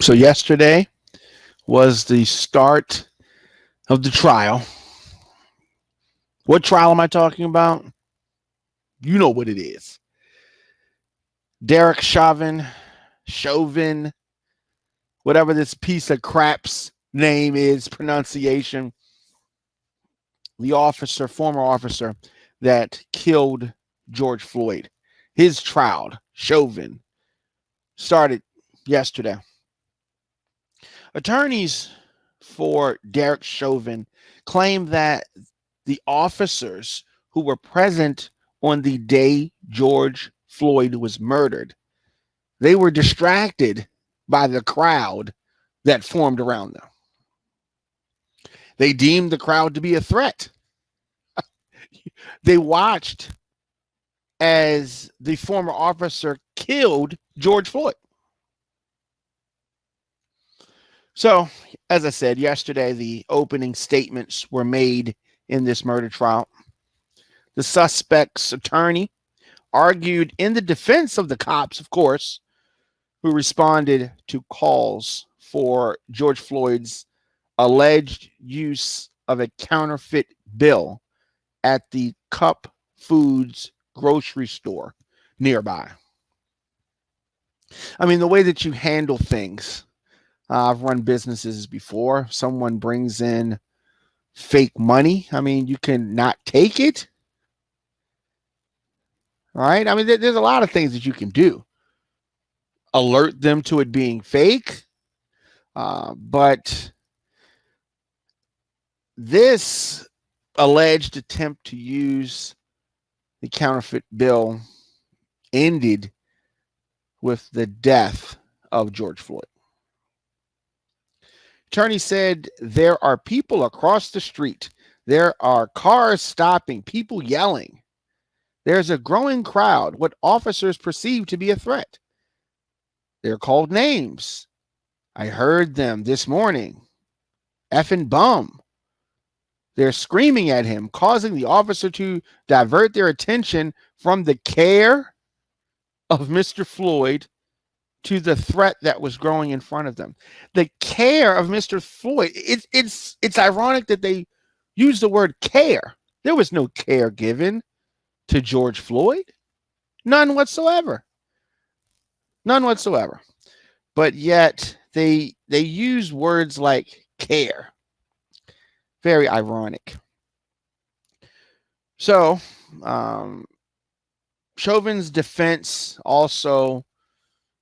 So yesterday was the start of the trial. What trial am I talking about? You know what it is. Derek Chauvin, whatever this piece of crap's name is, pronunciation, the former officer that killed George Floyd. His trial, Chauvin, started yesterday. Attorneys for Derek Chauvin claim that the officers who were present on the day George Floyd was murdered, they were distracted by the crowd that formed around them. They deemed the crowd to be a threat. They watched as the former officer killed George Floyd. So, as I said yesterday, the opening statements were made in this murder trial. The suspect's attorney argued in the defense of the cops, of course, who responded to calls for George Floyd's alleged use of a counterfeit bill at the Cup Foods grocery store nearby. I mean, the way that you handle things, I've run businesses before. Someone brings in fake money. I mean, you can not take it. Right? I mean, there's a lot of things that you can do. Alert them to it being fake. But this alleged attempt to use the counterfeit bill ended with the death of George Floyd. Attorney said there are people across the street. There are cars stopping, people yelling. There's a growing crowd, what officers perceive to be a threat. They're called names. I heard them this morning. Effing bum. They're screaming at him, causing the officer to divert their attention from the care of Mr. Floyd to the threat that was growing in front of them. The care of Mr. Floyd. It's ironic that they use the word care. There was no care given to George Floyd. None whatsoever. None whatsoever. But yet they use words like care. Very ironic. So, Chauvin's defense also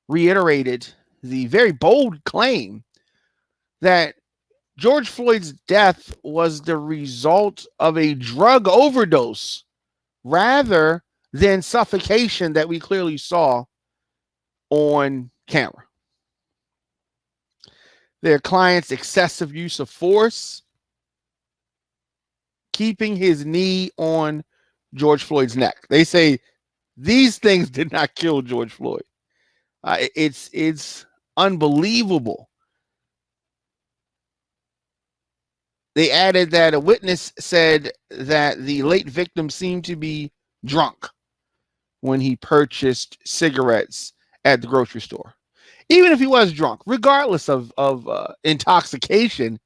reiterated the very bold claim that George Floyd's death was the result of a drug overdose rather than suffocation that we clearly saw on camera. Their client's excessive use of force, keeping his knee on George Floyd's neck. They say these things did not kill George Floyd. It's unbelievable. They added that a witness said that the late victim seemed to be drunk when he purchased cigarettes at the grocery store. Even if he was drunk, regardless of intoxication,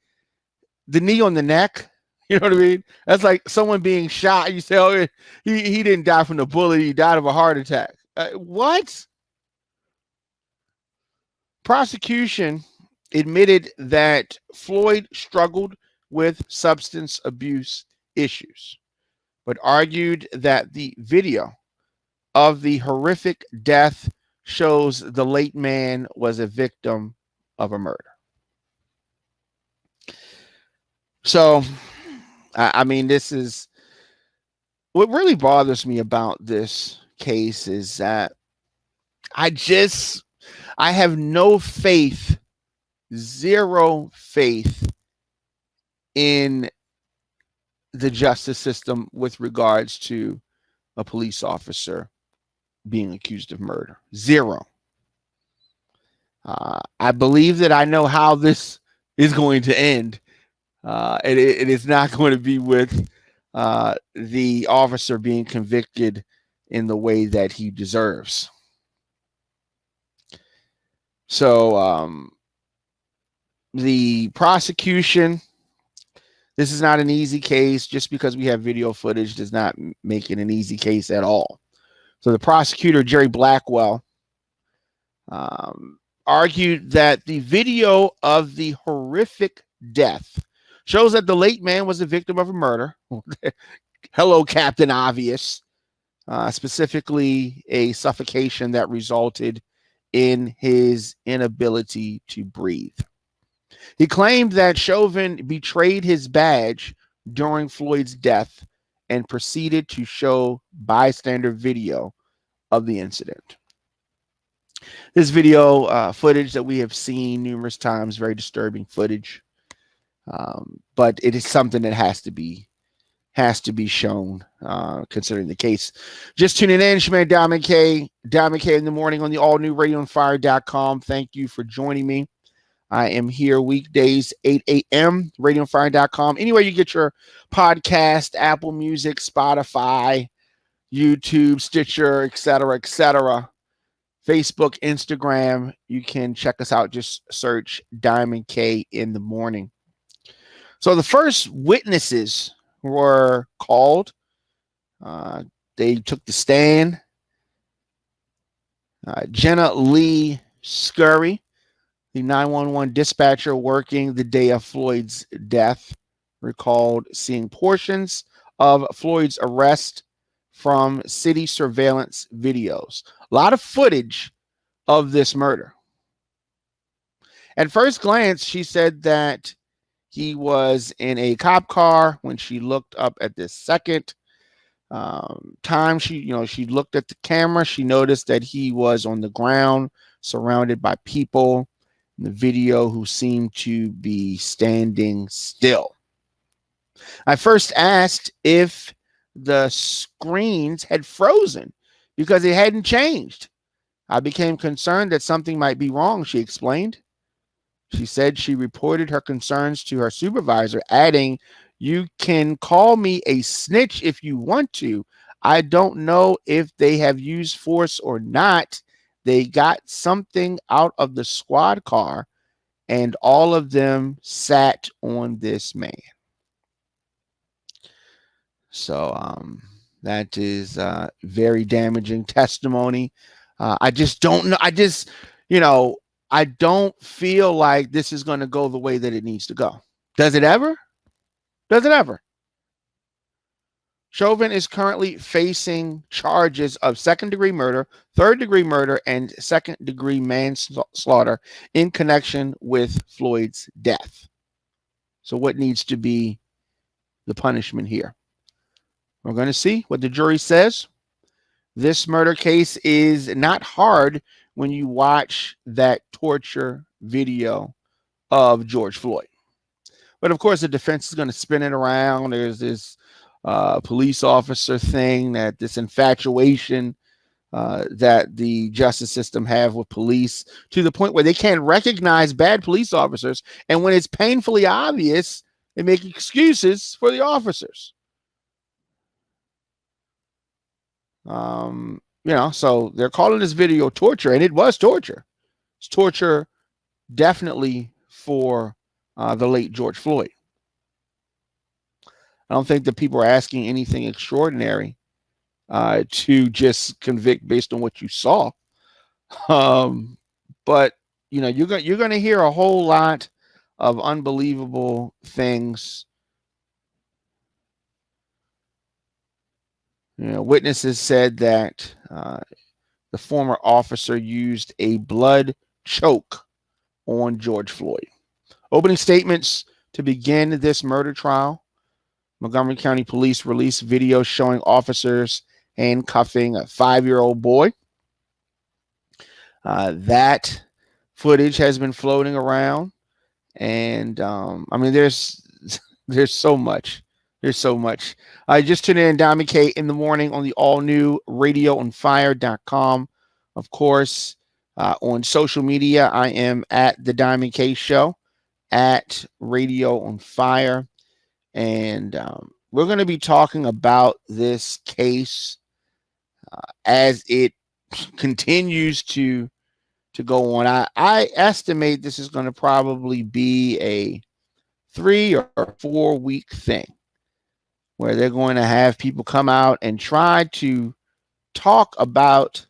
the knee on the neck, you know what I mean? That's like someone being shot. You say, oh, he didn't die from the bullet. He died of a heart attack. What? Prosecution admitted that Floyd struggled with substance abuse issues, but argued that the video of the horrific death shows the late man was a victim of a murder. So, I mean, this is what really bothers me about this case is that I have no faith, zero faith in the justice system with regards to a police officer being accused of murder. Zero. I believe that I know how this is going to end. It is not going to be with the officer being convicted in the way that he deserves. So The prosecution, this is not an easy case. Just because we have video footage does not make it an easy case at all. So the prosecutor, Jerry Blackwell, um, argued that the video of the horrific death shows that the late man was a victim of a murder. Hello, Captain Obvious. Specifically, a suffocation that resulted in his inability to breathe. He claimed that Chauvin betrayed his badge during Floyd's death and proceeded to show bystander video of the incident. This video footage that we have seen numerous times, very disturbing footage, but it is something that has to be shown, considering the case. Just tuning in, Shman Diamond K in the morning on the all new radioonfire.com. Thank you for joining me. I am here weekdays, 8 a.m., radioonfire.com. Anywhere you get your podcast, Apple Music, Spotify, YouTube, Stitcher, etc., Facebook, Instagram. You can check us out. Just search Diamond K in the morning. So the first witnesses were called. They took the stand. Jenna Lee Scurry, the 911 dispatcher working the day of Floyd's death, recalled seeing portions of Floyd's arrest from city surveillance videos. A lot of footage of this murder. At first glance, she said that he was in a cop car. When she looked up at the second time she looked at the camera, she noticed that he was on the ground surrounded by people in the video who seemed to be standing still. I first asked if the screens had frozen because it hadn't changed. I became concerned that something might be wrong, she explained. She said she reported her concerns to her supervisor, adding, "You can call me a snitch if you want to. I don't know if they have used force or not. They got something out of the squad car, and all of them sat on this man." So that is very damaging testimony. I just don't know. I don't feel like this is going to go the way that it needs to go. Does it ever? Does it ever? Chauvin is currently facing charges of second-degree murder, third-degree murder, and second-degree manslaughter in connection with Floyd's death. So what needs to be the punishment here? We're going to see what the jury says. This murder case is not hard when you watch that torture video of George Floyd. But of course, the defense is going to spin it around. There's this police officer thing, that this infatuation that the justice system have with police, to the point where they can't recognize bad police officers. And when it's painfully obvious, they make excuses for the officers. So they're calling this video torture, and it was torture. It's torture definitely for the late George Floyd. I don't think that people are asking anything extraordinary to just convict based on what you saw. But you're going to hear a whole lot of unbelievable things. Witnesses said that the former officer used a blood choke on George Floyd. Opening statements to begin this murder trial. Montgomery County Police released video showing officers handcuffing a 5-year-old boy. That footage has been floating around, and there's so much. There's so much. I just tuned in, Diamond K in the morning on the all-new radioonfire.com. Of course, on social media, I am at The Diamond K Show, at Radio on Fire. And we're going to be talking about this case as it continues to to go on. I estimate this is going to probably be a 3 or 4 week thing where they're going to have people come out and try to talk about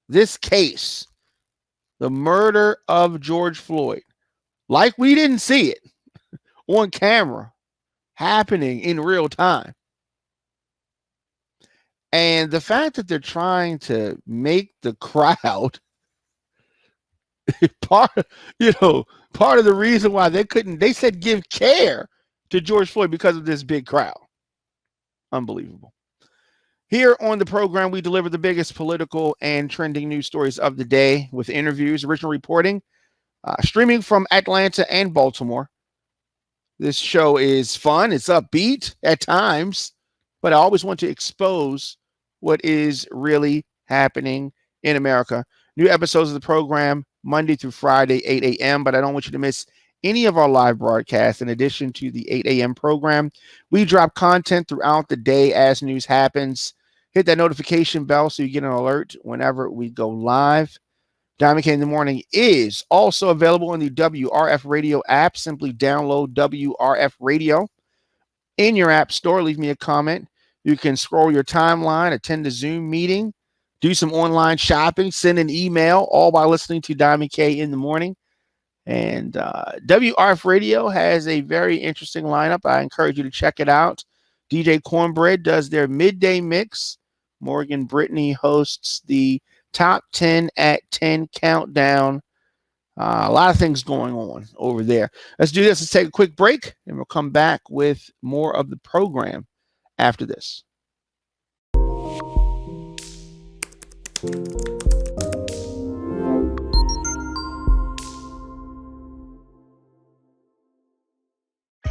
this case, the murder of George Floyd, like we didn't see it on camera happening in real time. And the fact that they're trying to make the crowd part of the reason why they said give care to George Floyd because of this big crowd. Unbelievable. Here on the program, we deliver the biggest political and trending news stories of the day with interviews, original reporting, streaming from Atlanta and Baltimore. This show is fun. It's upbeat at times, but I always want to expose what is really happening in America. New episodes of the program Monday through Friday, 8 a.m., but I don't want you to miss any of our live broadcasts. In addition to the 8 a.m. program, we drop content throughout the day as news happens. Hit that notification bell so you get an alert whenever we go live. Diamond K in the Morning is also available in the WRF Radio app. Simply download WRF Radio in your app store. Leave me a comment. You can scroll your timeline, attend a Zoom meeting, do some online shopping, send an email, all by listening to Diamond K in the Morning. And WRF Radio has a very interesting lineup. I encourage you to check it out. DJ Cornbread does their midday mix. Morgan Brittany hosts the Top 10 at 10 countdown. A lot of things going on over there. Let's do this. Let's take a quick break, and we'll come back with more of the program after this.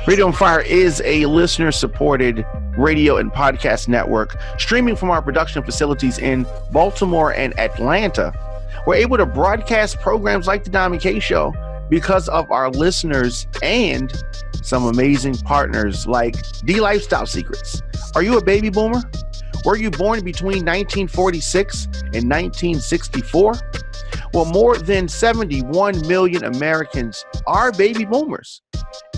Radio on Fire is a listener-supported radio and podcast network streaming from our production facilities in Baltimore and Atlanta. We're able to broadcast programs like the Diamond K Show because of our listeners and some amazing partners like The Lifestyle Secrets. Are you a baby boomer? Were you born between 1946 and 1964? Well, more than 71 million Americans are baby boomers.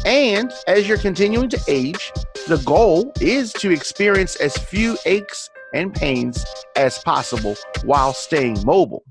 And as you're continuing to age, the goal is to experience as few aches and pains as possible while staying mobile.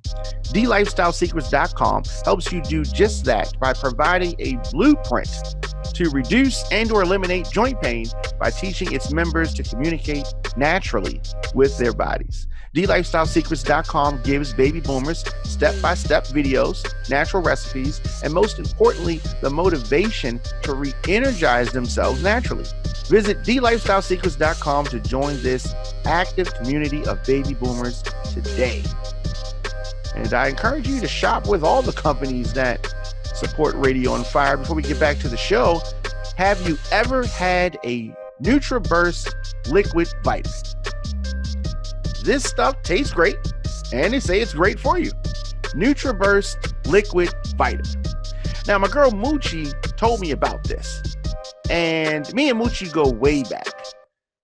TheLifestyleSecrets.com helps you do just that by providing a blueprint to reduce and or eliminate joint pain by teaching its members to communicate naturally with their bodies. TheLifestyleSecrets.com gives baby boomers step-by-step videos, natural recipes, and most importantly, the motivation to re-energize themselves naturally. Visit TheLifestyleSecrets.com to join this active community of baby boomers today. And I encourage you to shop with all the companies that support Radio on Fire. Before we get back to the show, have you ever had a NutriBurst liquid vitamin? This stuff tastes great, and they say it's great for you. NutriBurst liquid vitamin. Now, my girl Moochie told me about this, and me and Moochie go way back.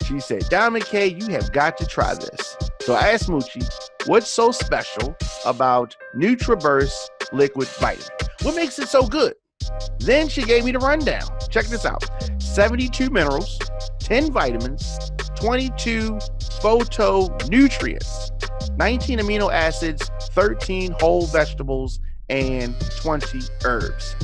She said, Diamond K, you have got to try this. So I asked Moochie, what's so special about NutriBurst liquid vitamin? What makes it so good? Then she gave me the rundown. Check this out. 72 minerals, 10 vitamins, 22 phytonutrients, 19 amino acids, 13 whole vegetables, and 20 herbs.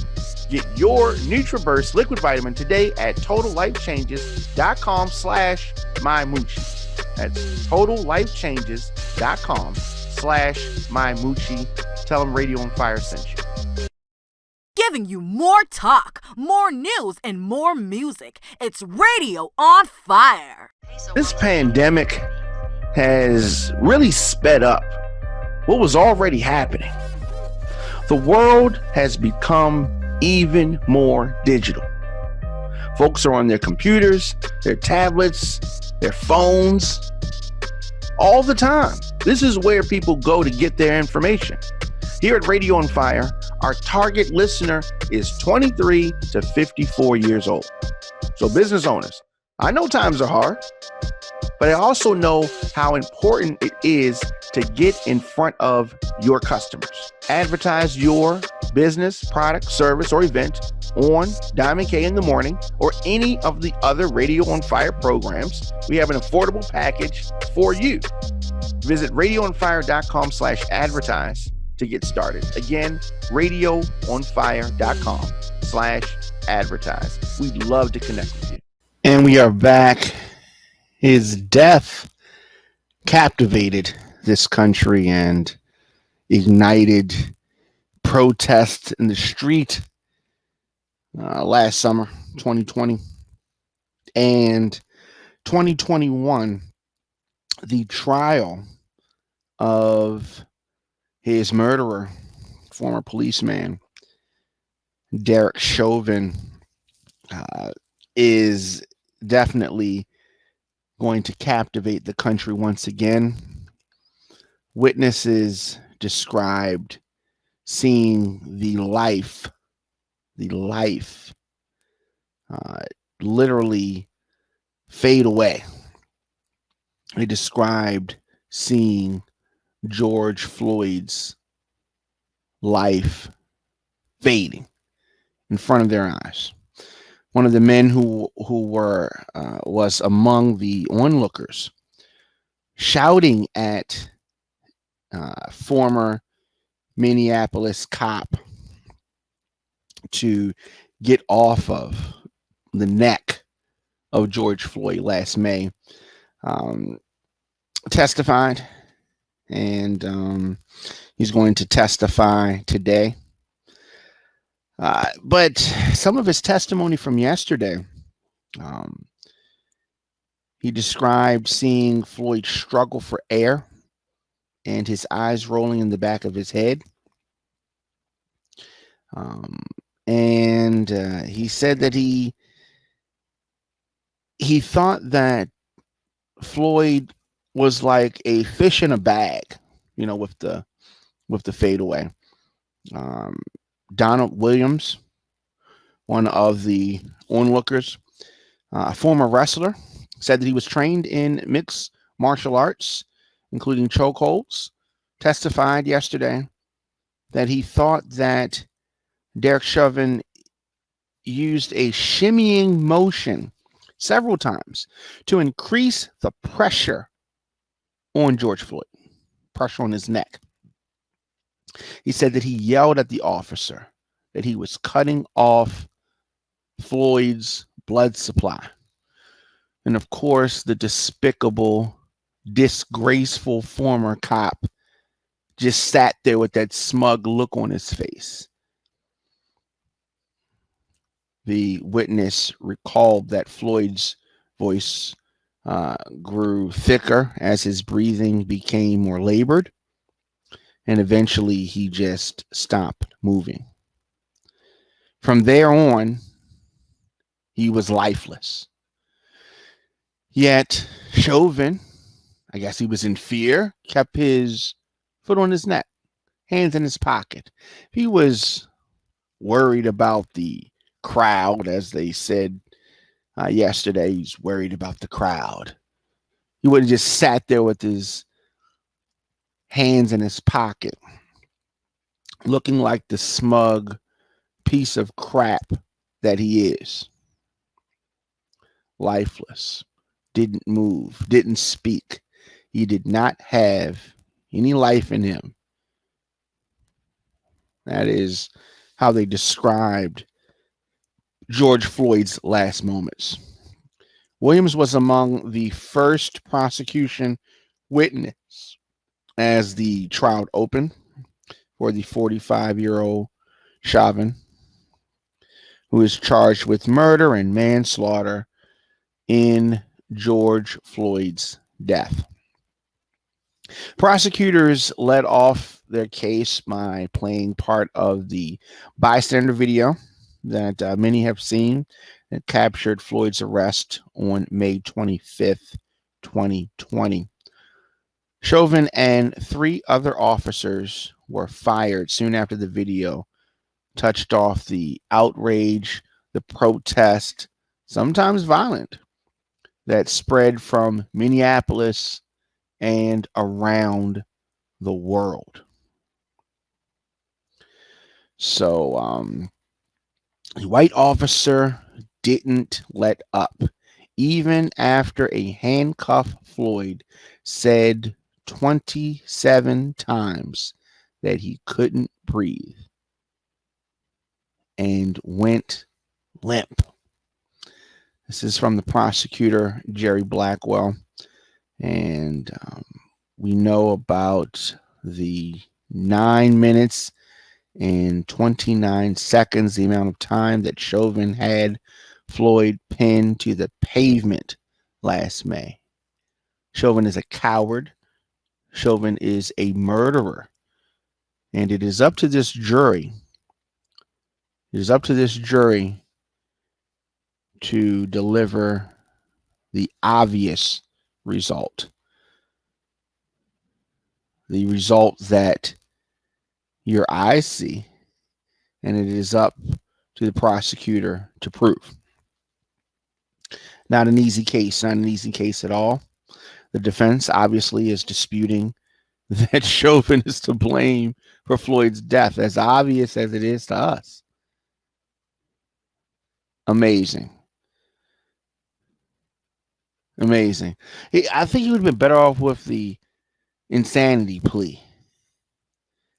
Get your NutriBurst liquid vitamin today at totallifechanges.com/mymoochie. That's totallifechanges.com/mymoochie. Tell them Radio on Fire sent you. Giving you more talk, more news, and more music. It's Radio on Fire. This pandemic has really sped up what was already happening. The world has become even more digital. Folks are on their computers, their tablets, their phones, all the time. This is where people go to get their information. Here at Radio on Fire, our target listener is 23 to 54 years old. So business owners, I know times are hard. But I also know how important it is to get in front of your customers. Advertise your business, product, service, or event on Diamond K in the Morning or any of the other Radio on Fire programs. We have an affordable package for you. Visit radioonfire.com/advertise to get started. Again, radioonfire.com/advertise. We'd love to connect with you. And we are back. His death captivated this country and ignited protests in the street last summer, 2020. And 2021, the trial of his murderer, former policeman, Derek Chauvin, is definitely going to captivate the country once again. Witnesses described seeing the life literally fade away. They described seeing George Floyd's life fading in front of their eyes. One of the men who was among the onlookers shouting at former Minneapolis cop to get off of the neck of George Floyd last May, testified, and he's going to testify today. But some of his testimony from yesterday, he described seeing Floyd struggle for air and his eyes rolling in the back of his head. And he said that he thought that Floyd was like a fish in a bag, with the fadeaway. Donald Williams, one of the onlookers, a former wrestler, said that he was trained in mixed martial arts, including chokeholds, testified yesterday that he thought that Derek Chauvin used a shimmying motion several times to increase the pressure on George Floyd, pressure on his neck. He said that he yelled at the officer that he was cutting off Floyd's blood supply. And of course, the despicable, disgraceful former cop just sat there with that smug look on his face. The witness recalled that Floyd's voice grew thicker as his breathing became more labored, and eventually he just stopped moving. From there on, he was lifeless. Yet Chauvin, I guess he was in fear, kept his foot on his neck, hands in his pocket. He was worried about the crowd, as they said yesterday. He's worried about the crowd. He would have just sat there with his hands in his pocket, looking like the smug piece of crap that he is. Lifeless, didn't move, didn't speak. He did not have any life in him. That is how they described George Floyd's last moments. Williams was among the first prosecution witness as the trial opened for the 45-year-old Chauvin, who is charged with murder and manslaughter in George Floyd's death. Prosecutors led off their case by playing part of the bystander video that many have seen that captured Floyd's arrest on May 25th, 2020. Chauvin and 3 other officers were fired soon after the video touched off the outrage, the protest, sometimes violent, that spread from Minneapolis and around the world. So, the white officer didn't let up. Even after a handcuffed Floyd said 27 times that he couldn't breathe and went limp. This is from the prosecutor, Jerry Blackwell. And we know about the 9 minutes and 29 seconds, the amount of time that Chauvin had Floyd pinned to the pavement last May. Chauvin is a coward. Chauvin is a murderer. And it is up to this jury. It is up to this jury to deliver the obvious result. The result that your eyes see. And it is up to the prosecutor to prove. Not an easy case, not an easy case at all. The defense obviously is disputing that Chauvin is to blame for Floyd's death, as obvious as it is to us. Amazing. Amazing. I think he would have been better off with the insanity plea,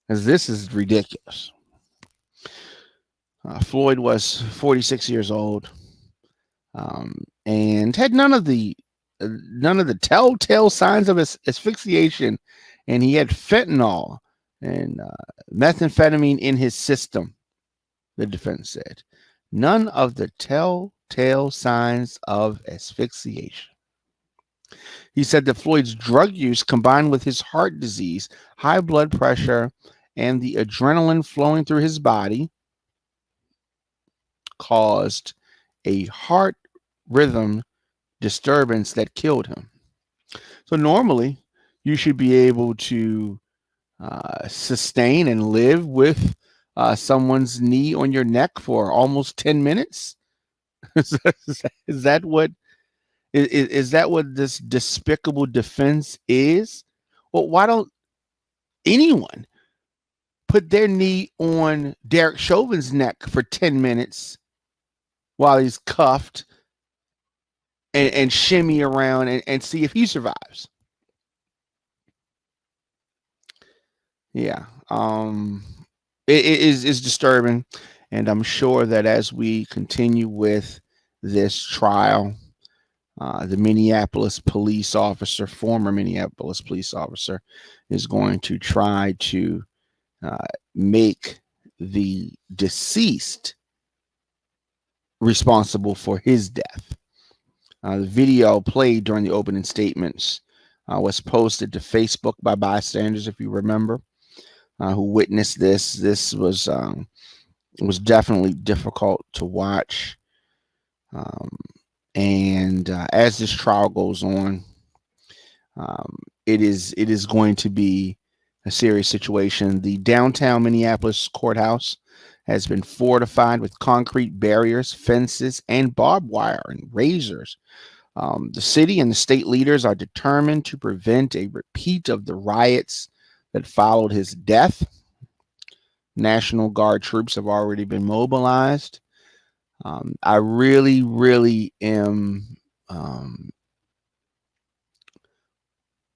because this is ridiculous. Floyd was 46 years old, and had none of the telltale signs of asphyxiation, and he had fentanyl and methamphetamine in his system. The defense said none of the telltale signs of asphyxiation. He said that Floyd's drug use combined with his heart disease, high blood pressure, and the adrenaline flowing through his body caused a heart rhythm disturbance that killed him. So normally, you should be able to sustain and live with someone's knee on your neck for almost 10 minutes. Is that what is that what this despicable defense is? Well, why don't anyone put their knee on Derek Chauvin's neck for 10 minutes while he's cuffed and shimmy around and see if he survives? Yeah. It is disturbing. And I'm sure that as we continue with this trial, the Minneapolis police officer, former Minneapolis police officer, is going to try to uh, make the deceased responsible for his death. The video played during the opening statements was posted to Facebook by bystanders, if you remember, who witnessed this. This was definitely difficult to watch. And as this trial goes on, it is going to be a serious situation. The downtown Minneapolis courthouse has been fortified with concrete barriers, fences, and barbed wire and razors. The city and the state leaders are determined to prevent a repeat of the riots that followed his death. National Guard troops have already been mobilized. I really, really am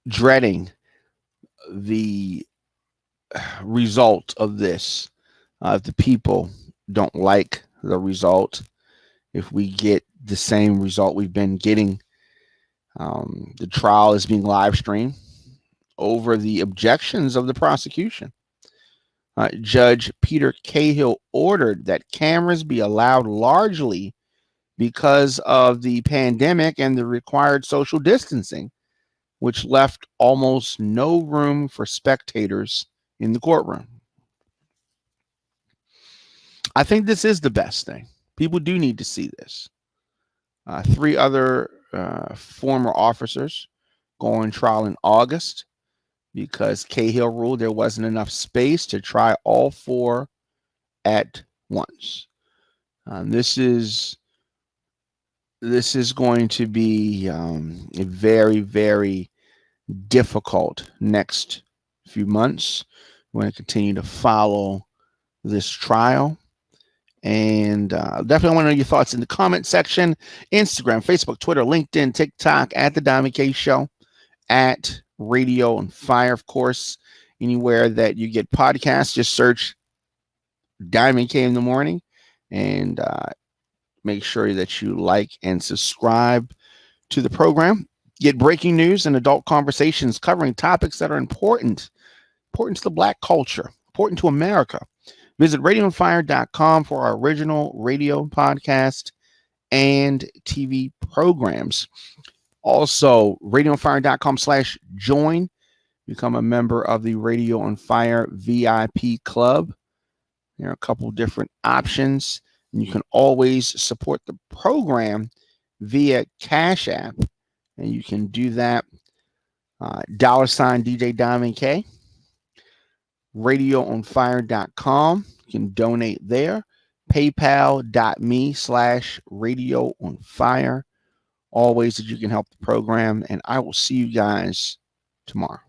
dreading the result of this. If the people don't like the result, if we get the same result we've been getting, the trial is being live streamed over the objections of the prosecution. Judge Peter Cahill ordered that cameras be allowed largely because of the pandemic and the required social distancing, which left almost no room for spectators in the courtroom. I think this is the best thing. People do need to see this. Three other former officers go on trial in August because Cahill ruled there wasn't enough space to try all four at once. This is This is going to be a very, very difficult next few months. We're going to continue to follow this trial. And definitely want to know your thoughts in the comment section. Instagram, Facebook, Twitter, LinkedIn, TikTok, at The Diamond K Show, at Radio on Fire, of course. Anywhere that you get podcasts, just search Diamond K in the Morning, and make sure that you like and subscribe to the program. Get breaking news and adult conversations covering topics that are important to the Black culture, important to America. Visit radioonfire.com for our original radio podcast and TV programs. Also, radioonfire.com/join. Become a member of the Radio on Fire VIP Club. There are a couple different options, and you can always support the program via Cash App, and you can do that $ DJ Diamond K, radioonfire.com. You can donate there. PayPal.me/radioonfire. All ways that you can help the program, and I will see you guys tomorrow.